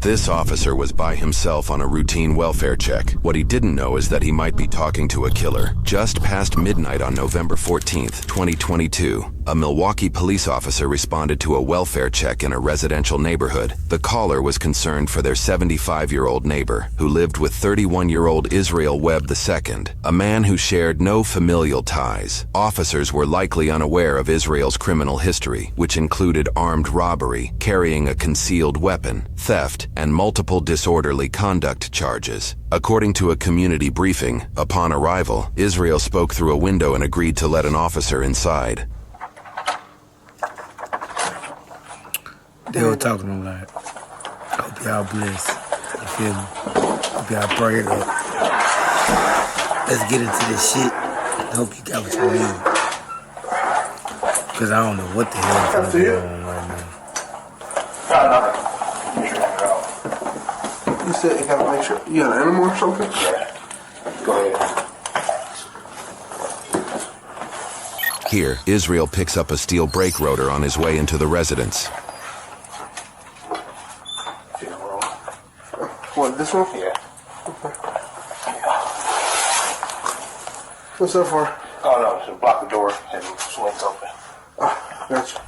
This officer was by himself on a routine welfare check. What he didn't know is that he might be talking to a killer. Just past midnight on November 14th, 2022, a Milwaukee police officer responded to a welfare check in a residential neighborhood. The caller was concerned for their 75-year-old neighbor, who lived with 31-year-old Israel Webb II, a man who shared no familial ties. Officers were likely unaware of Israel's criminal history, which included armed robbery, carrying a concealed weapon, theft, and multiple disorderly conduct charges. According to a community briefing, upon arrival, Israel spoke through a window and agreed to let an officer inside. They were talking to him like, I hope y'all blessed. You feel me? Hope y'all pray it up. Let's get into this shit. I hope you got what you need. Because I don't know what the hell is going on right now. You said you gotta make sure you got an animal or something? Yeah. Go ahead. Here, Israel picks up a steel brake rotor on his way into the residence. What, this one? Yeah. Okay. What's that for? Oh no, just block the door and swings open. Gotcha.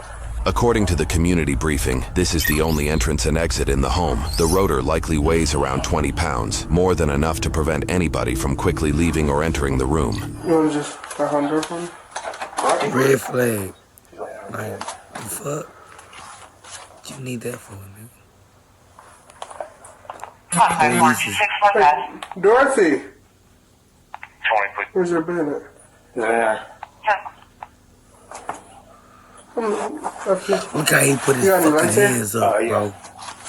According to the community briefing, this is the only entrance and exit in the home. The rotor likely weighs around 20 pounds, more than enough to prevent anybody from quickly leaving or entering the room. You want to just knock on the door for me? Red flag. Like, the fuck? What you need that for, nigga? Hey, Dorothy! Where's your bed at? Yeah. Up here. Look how he put his fucking hands up, bro. You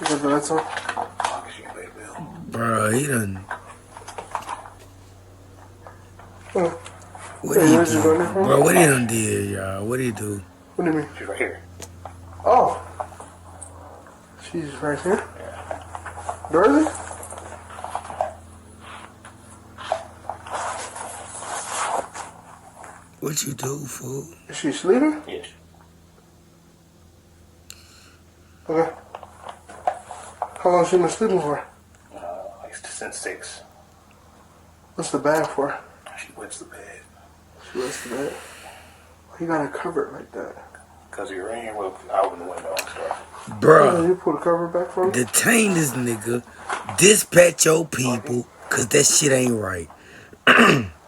got the lights on? Bro, he done. Oh. What he do? Bro, what he done did, y'all? What he do? What do you mean? She's right here. Oh. She's right here? Yeah. Dorothy? What you do, fool? Is she sleeping? Yes. Okay. How long she been sleeping for? Like since 6. What's the bag for? She wets the bed. She wets the bed. Why you gotta cover it like that? Because you're in here, well, I open the window and stuff. Oh, Bruh, you pull the cover back for me? detain this nigga. Dispatch your people, cause that shit ain't right.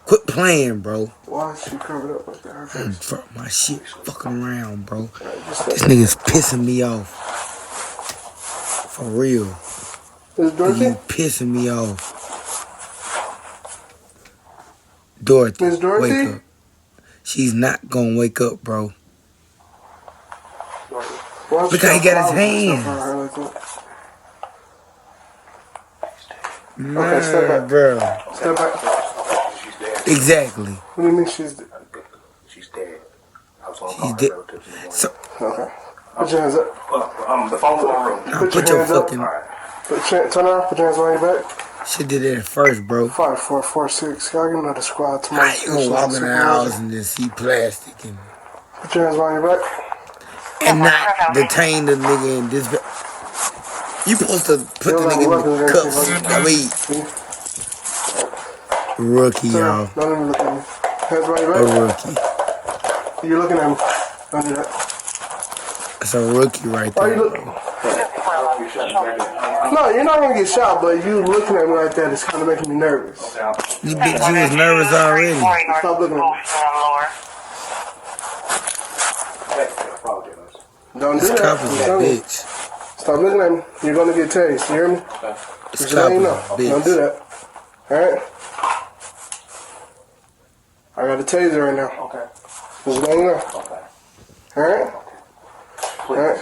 Quit playing, bro. Why is she covered up like that? Her face. Fuck my shit fucking around, bro. This nigga's pissing me off. For real. Is it Dorothy? You pissing me off. Dorothy, Miss Dorothy? wake up. She's not gonna wake up, bro. Why Look how he got his hands. Okay, step back. Bro. Step back. She's dead. Exactly. What do you mean she's dead? She's dead. I was going to She's call her dead. relatives in the morning. So, Okay. Put your hands up. The phone's in my room. now Put put your your hands up. fucking Turn around. Put your hands behind your back. shit did it first, bro. 5, 4, 4, 6. Y'all give me another squad How tomorrow. you gonna walk in the house and just see plastic and Put your hands behind your back. not detain the nigga in this? You supposed to put the nigga in the cuffs. I mean, rookie, Turn y'all. around. Don't even look at me. Hands behind your A back. rookie. You're looking at me. Don't do that. That's a rookie right Why there. you look? No, you're not gonna get shot, but you looking at me like that is kind of making me nervous. You bitch, you was nervous already. Stop looking at me. Don't do This that. cop is I'm a telling you. bitch. Stop looking at me. You're gonna get tased. You hear me? This Just cop let you is know. a bitch. Don't do that. Alright? I got a taser right now. Okay. Just let you know. Okay. Alright? Alright?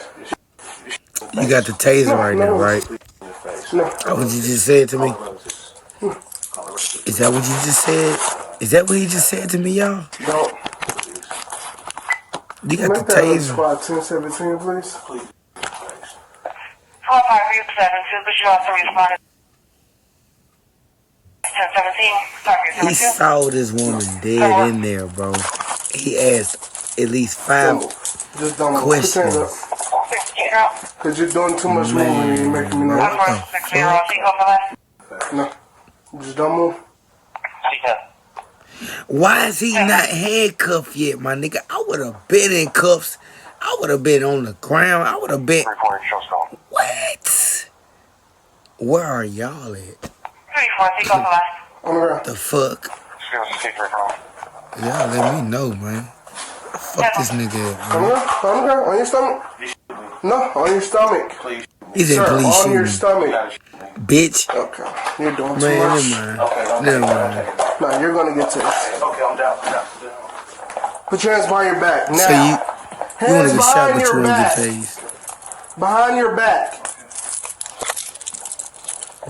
You got the taser right now, right? No. That what you just said to me? Is that what you just said? Is that what he just said to me, y'all? Don't. You got Make the that other taser. squad 1017, please. 4572, but you also responded. 1017, He saw this woman dead in there, bro. He asked at least 5 Just don't move. Put your hands questions. up. route. Cause you're doing too much moving and you're making me nervous. 1460, seatbelt for left. No. Just don't move. Seatbelt. Why is he not handcuffed yet, my nigga? I would have been in cuffs. I would have been on the ground. I would have been. 3-4, show stone. What? Where are y'all at? 3-4, seatbelt for left. On the ground. The fuck? Y'all let me know, man. Fuck this nigga up, On the man. ground. On the ground. On your stomach. No, on your stomach. Please. He said, Sir, please on shoot your me. stomach. Bitch. Okay. You're doing too Man, much. never mind. Okay, Never mind. No, you're gonna get tased. Okay, I'm down. Put your hands behind your back. Now. So you want to hands get shot, behind but you your want to back. get tased. Behind your back.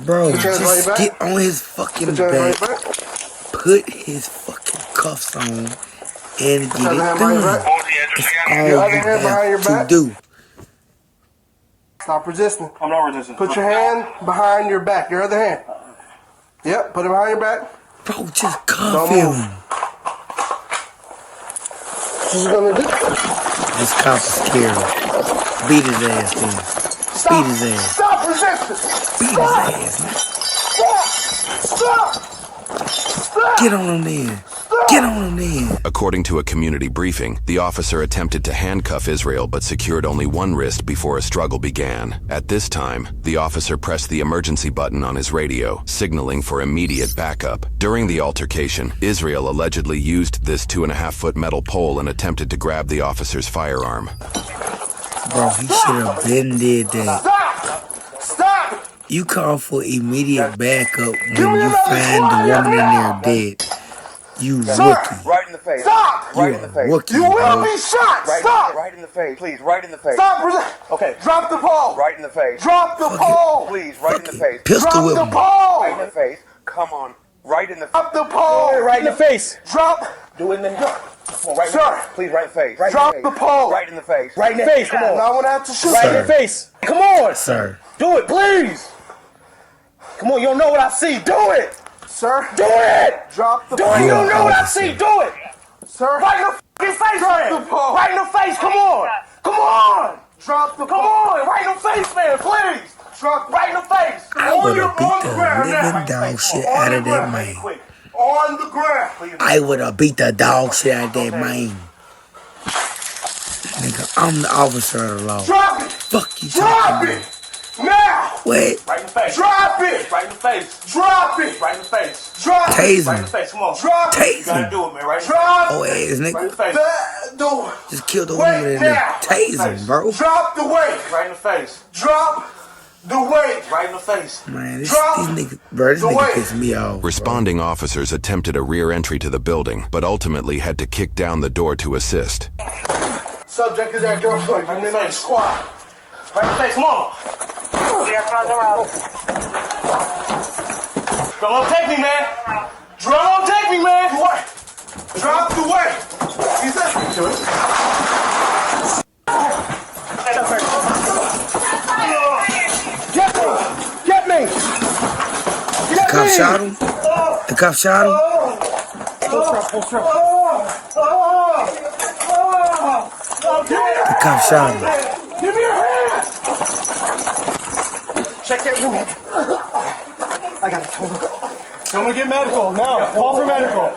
Bro, Put your hands behind just your back. get on his fucking Put your hands behind back. your back. Put his fucking cuffs on and get your it hand behind your done. back. That's all Your you other hand behind your have back. to do. Stop resisting. I'm not resisting. Put your hand behind your back. Your other hand. Yep, put it behind your back. Bro, just cuff Don't him. move. What you gonna do? This cop is scared. Beat his ass then. Stop. Beat his ass. Stop resisting. Beat his ass, man. Stop. Stop. Get on him then. Get on him then. According to a community briefing, the officer attempted to handcuff Israel but secured only one wrist before a struggle began. At this time, the officer pressed the emergency button on his radio, signaling for immediate backup. During the altercation, Israel allegedly used this 2.5-foot metal pole and attempted to grab the officer's firearm. Bro, he should have been did that. Stop. Stop. You call for immediate backup when Give me you another find the fire woman in now. there dead. You Sir. rookie. Right in the face. Stop. Right You in the a face. rookie, You will bro. be shot. Right, Stop. right in the face. Please, right in the face. Stop. Okay. Drop the pole. Right in the face. Drop the pole. Please, right in the face. Pistol Drop whip the him. Right in the pole. face. Come on. Right in the face. Drop the pole. Right in the face. Drop. Do it in the Come on, right in Sir. the face. Please, right in the face. Right Drop in the the face. pole. Right in the face. Right in the face. Come on. Now I'm gonna have to shoot Right in you. the face. Come on. Sir. Do it, please. Come on, you don't know what I see. Do it. Sir. Do it. Drop the Do pole. it. You don't know what I officer. see. Do it. Sir. Right in the fucking face, Drop man. the pole. Right in the face. Come on. Come on. Drop the Come pole. on. Right in the face, man. Please. Drop Right in the face. I would have beat the living dog shit out of that man. On the ground. I would have beat the dog shit out of that man. Nigga, I'm the officer of the law. Drop it. Fuck you Drop talking about. it. Now. What? Right in the face. Drop it. Right in the face. Drop it. Right in the face. Drop it. Tase Right in him. the face. Come on. Drop it. Tase Gotta him. do it, man. Right in the Drop Oh, ass Right in the nigga. face. the Just kill the Wait woman in there. now. Tase him, bro. Drop the weight. Right in the face. Drop the weight. Right in the face. Man, these Drop niggas, bro, this the nigga weight. pissed me off. Responding officers attempted a rear entry to the building, but ultimately had to kick down the door to assist. Subject is at gunpoint. I'm in the squad. Right in the face. Come on. We are on the road. Don't take me, man. Drop. Don't take me, man. What? Drop the weight. He said. Get me. Get me. Get Cop me. shot him? The cop shot him? The cop shot him. Give me your hand. Check that room. I got it. Someone get medical now. Call for medical.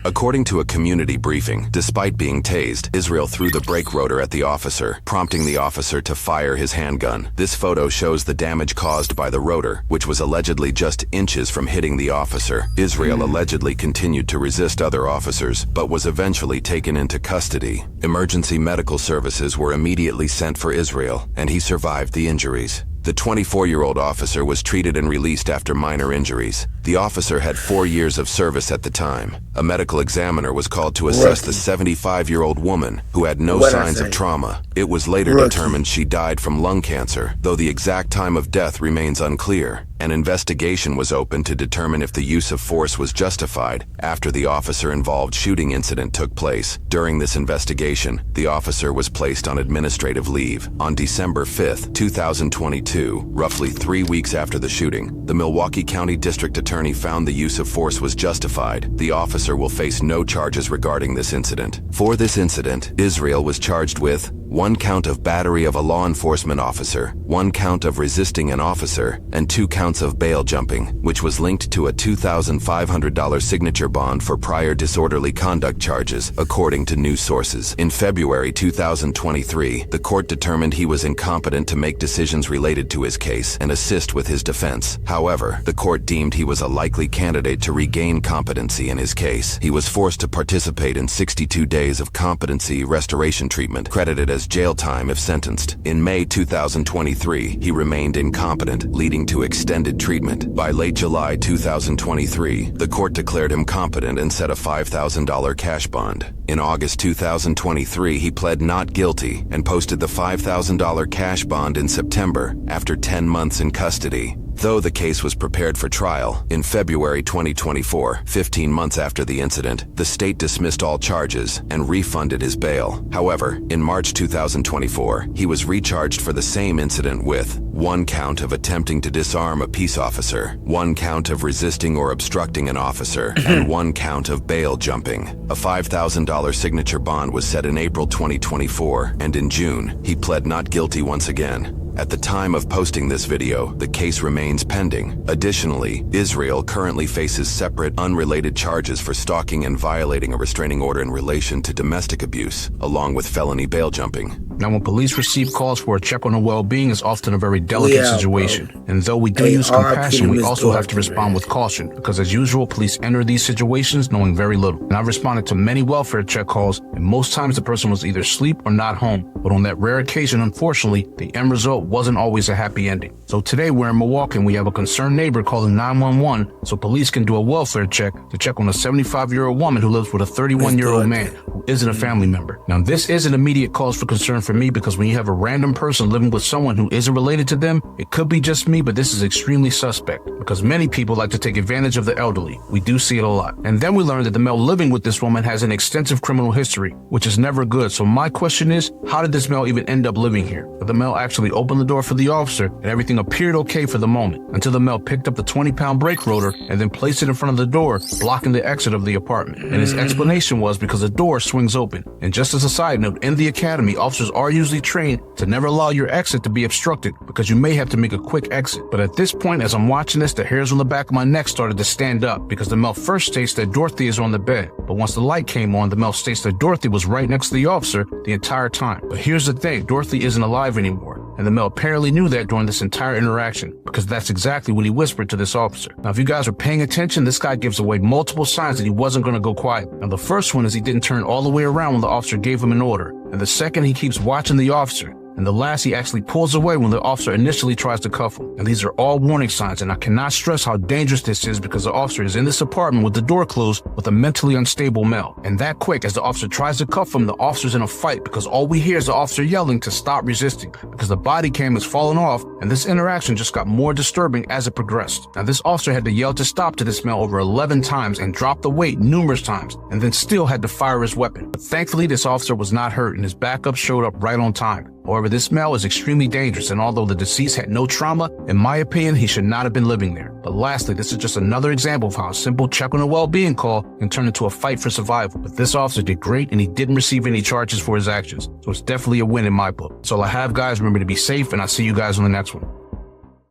According to a community briefing, despite being tased, Israel threw the brake rotor at the officer, prompting the officer to fire his handgun. This photo shows the damage caused by the rotor, which was allegedly just inches from hitting the officer. Israel allegedly continued to resist other officers, but was eventually taken into custody. Emergency medical services were immediately sent for Israel, and he survived the injuries. The 24-year-old officer was treated and released after minor injuries. The officer had 4 years of service at the time. A medical examiner was called to assess the 75-year-old woman who had no What'd I signs say? of trauma. It was later Rookie. determined she died from lung cancer, though the exact time of death remains unclear. An investigation was opened to determine if the use of force was justified after the officer-involved shooting incident took place. During this investigation, the officer was placed on administrative leave. On December 5, 2022, roughly 3 weeks after the shooting, the Milwaukee County District Attorney found the use of force was justified. The officer will face no charges regarding this incident. For this incident, Israel was charged with 1 count of battery of a law enforcement officer, 1 count of resisting an officer, and 2 counts of bail jumping, which was linked to a $2,500 signature bond for prior disorderly conduct charges, according to news sources. In February 2023, the court determined he was incompetent to make decisions related to his case and assist with his defense. However, the court deemed he was a likely candidate to regain competency in his case. He was forced to participate in 62 days of competency restoration treatment, credited as jail time if sentenced. In May 2023, he remained incompetent, leading to extended treatment. By late July 2023, the court declared him competent and set a $5,000 cash bond. In August 2023, he pled not guilty and posted the $5,000 cash bond in September after 10 months in custody. Though the case was prepared for trial, in February 2024, 15 months after the incident, the state dismissed all charges and refunded his bail. However, in March 2024, he was recharged for the same incident with 1 count of attempting to disarm a peace officer, 1 count of resisting or obstructing an officer, and 1 count of bail jumping. A $5,000 signature bond was set in April 2024, and in June, he pled not guilty once again. At the time of posting this video, the case remains pending. Additionally, Israel currently faces separate, unrelated charges for stalking and violating a restraining order in relation to domestic abuse, along with felony bail jumping. Now, when police receive calls for a check on the well-being, it's often a very delicate situation. Bro. And though we do use compassion, we also have to respond with caution, because as usual, police enter these situations knowing very little. And I've responded to many welfare check calls, and most times the person was either asleep or not home. But on that rare occasion, unfortunately, the end result wasn't always a happy ending. So today we're in Milwaukee and we have a concerned neighbor calling 911 so police can do a welfare check to check on a 75-year-old woman who lives with a 31-year-old man who isn't a family member. Now, this is an immediate cause for concern for me, because when you have a random person living with someone who isn't related to them, it could be just me, but this is extremely suspect because many people like to take advantage of the elderly. We do see it a lot. And then we learned that the male living with this woman has an extensive criminal history, which is never good. So my question is, how did this male even end up living here? Did the male actually open the door for the officer and everything appeared okay for the moment until the male picked up the 20-pound brake rotor and then placed it in front of the door, blocking the exit of the apartment? And his explanation was because the door swings open. And just as a side note, in the academy, officers are usually trained to never allow your exit to be obstructed because you may have to make a quick exit. But at this point, as I'm watching this, the hairs on the back of my neck started to stand up because the male first states that Dorothy is on the bed. But once the light came on, the male states that Dorothy was right next to the officer the entire time. But here's the thing, Dorothy isn't alive anymore. And the male apparently knew that during this entire interaction, because that's exactly what he whispered to this officer. Now, if you guys are paying attention, this guy gives away multiple signs that he wasn't going to go quiet. Now, the first one is he didn't turn all the way around when the officer gave him an order. And the second, he keeps watching the officer. And the last, he actually pulls away when the officer initially tries to cuff him. And these are all warning signs, and I cannot stress how dangerous this is because the officer is in this apartment with the door closed with a mentally unstable male. And that quick, as the officer tries to cuff him, the officer's in a fight because all we hear is the officer yelling to stop resisting because the body cam is falling off, and this interaction just got more disturbing as it progressed. Now, this officer had to yell to stop to this male over 11 times and drop the weight numerous times, and then still had to fire his weapon. But thankfully, this officer was not hurt, and his backup showed up right on time. However, this male is extremely dangerous, and although the deceased had no trauma, in my opinion, he should not have been living there. But lastly, this is just another example of how a simple check on a well-being call can turn into a fight for survival. But this officer did great, and he didn't receive any charges for his actions. So it's definitely a win in my book. That's all I have, guys. Remember to be safe, and I'll see you guys on the next one.